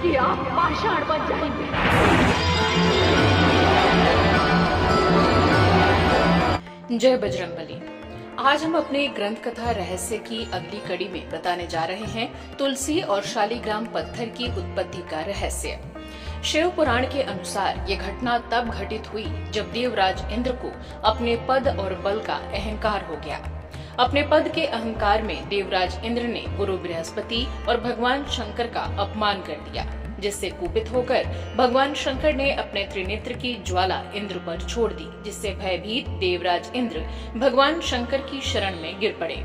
कि आप पाषाण बन जाएंगे। जय बजरंगबली। आज हम अपने ग्रंथ कथा रहस्य की अगली कड़ी में बताने जा रहे हैं तुलसी और शालिग्राम पत्थर की उत्पत्ति का रहस्य। शिव पुराण के अनुसार ये घटना तब घटित हुई जब देवराज इंद्र को अपने पद और बल का अहंकार हो गया। अपने पद के अहंकार में देवराज इंद्र ने गुरु बृहस्पति और भगवान शंकर का अपमान कर दिया, जिससे कुपित होकर भगवान शंकर ने अपने त्रिनेत्र की ज्वाला इंद्र पर छोड़ दी, जिससे भयभीत देवराज इंद्र भगवान शंकर की शरण में गिर पड़े।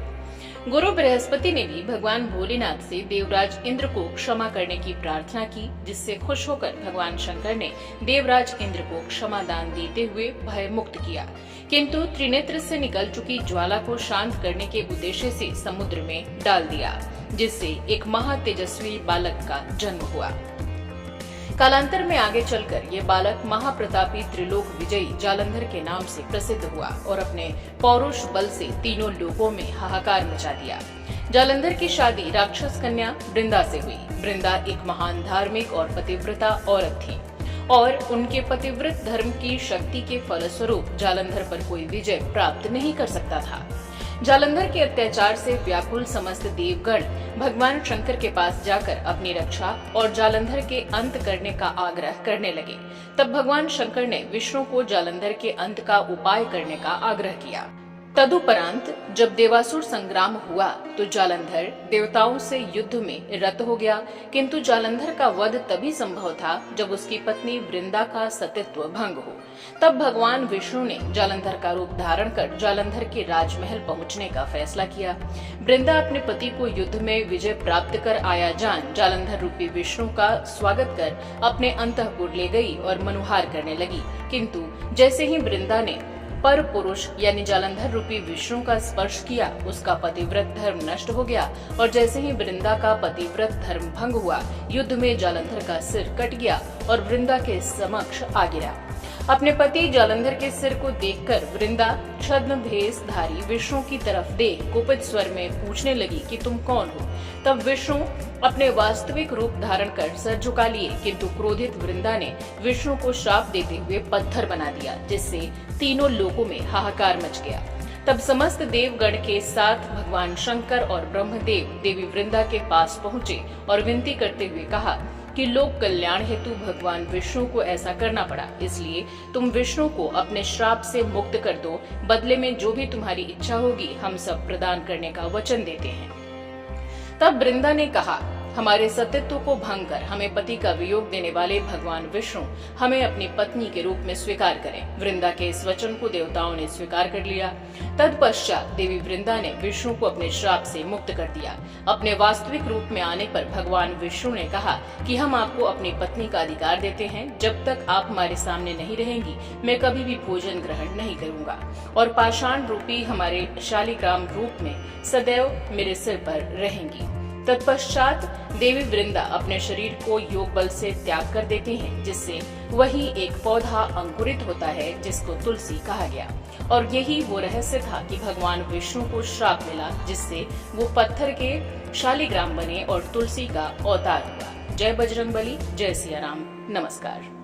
गुरु बृहस्पति ने भी भगवान भोलेनाथ से देवराज इंद्र को क्षमा करने की प्रार्थना की, जिससे खुश होकर भगवान शंकर ने देवराज इंद्र को क्षमा दान देते हुए भय मुक्त किया। किंतु त्रिनेत्र से निकल चुकी ज्वाला को शांत करने के उद्देश्य से समुद्र में डाल दिया, जिससे एक महातेजस्वी बालक का जन्म हुआ। कालांतर में आगे चलकर ये बालक महाप्रतापी त्रिलोक विजयी जालंधर के नाम से प्रसिद्ध हुआ और अपने पौरुष बल से तीनों लोकों में हाहाकार मचा दिया। जालंधर की शादी राक्षस कन्या वृंदा से हुई। वृंदा एक महान धार्मिक और पतिव्रता औरत थी और उनके पतिव्रत धर्म की शक्ति के फलस्वरूप जालंधर पर कोई विजय प्राप्त नहीं कर सकता था। जालंधर के अत्याचार से व्याकुल समस्त देवगण भगवान शंकर के पास जाकर अपनी रक्षा और जालंधर के अंत करने का आग्रह करने लगे। तब भगवान शंकर ने विष्णु को जालंधर के अंत का उपाय करने का आग्रह किया। तदुपरांत जब देवासुर संग्राम हुआ तो जालंधर देवताओं से युद्ध में रत हो गया, किंतु जालंधर का वध तभी संभव था जब उसकी पत्नी वृंदा का सतीत्व भंग हो। तब भगवान विष्णु ने जालंधर का रूप धारण कर जालंधर के राजमहल पहुंचने का फैसला किया। वृंदा अपने पति को युद्ध में विजय प्राप्त कर आया जान जालंधर रूपी विष्णु का स्वागत कर अपने अंतःपुर ले गई और मनुहार करने लगी। किंतु जैसे ही वृंदा ने पर पुरुष यानी जालंधर रूपी विष्णु का स्पर्श किया, उसका पतिव्रत धर्म नष्ट हो गया और जैसे ही वृंदा का पतिव्रत धर्म भंग हुआ, युद्ध में जालंधर का सिर कट गया और वृंदा के समक्ष आ गिरा। अपने पति जालंधर के सिर को देखकर वृंदा छद्म भेषधारी विष्णु की तरफ देख कुपित स्वर में पूछने लगी कि तुम कौन हो। तब विष्णु अपने वास्तविक रूप धारण कर सर झुका लिए, किंतु क्रोधित वृंदा ने विष्णु को श्राप देते हुए पत्थर बना दिया, जिससे तीनों लोकों में हाहाकार मच गया। तब समस्त देवगण के साथ भगवान शंकर और ब्रह्मदेव देवी वृंदा के पास पहुँचे और विनती करते हुए कहा कि लोक कल्याण हेतु भगवान विष्णु को ऐसा करना पड़ा, इसलिए तुम विष्णु को अपने श्राप से मुक्त कर दो। बदले में जो भी तुम्हारी इच्छा होगी हम सब प्रदान करने का वचन देते हैं। तब वृंदा ने कहा, हमारे सतीत्व को भंग कर हमें पति का वियोग देने वाले भगवान विष्णु हमें अपनी पत्नी के रूप में स्वीकार करें। वृंदा के इस वचन को देवताओं ने स्वीकार कर लिया। तत्पश्चात देवी वृंदा ने विष्णु को अपने श्राप से मुक्त कर दिया। अपने वास्तविक रूप में आने पर भगवान विष्णु ने कहा कि हम आपको अपनी पत्नी का अधिकार देते हैं। जब तक आप हमारे सामने नहीं रहेंगी मैं कभी भी भोजन ग्रहण नहीं करूंगा और पाषाण रूपी हमारे शालिग्राम रूप में सदैव मेरे सिर पर रहेंगी। तत्पश्चात देवी वृंदा अपने शरीर को योग बल से त्याग कर देती हैं, जिससे वही एक पौधा अंकुरित होता है जिसको तुलसी कहा गया। और यही वो रहस्य था कि भगवान विष्णु को श्राप मिला, जिससे वो पत्थर के शालिग्राम बने और तुलसी का अवतार हुआ। जय बजरंगबली, जय सिया राम, नमस्कार।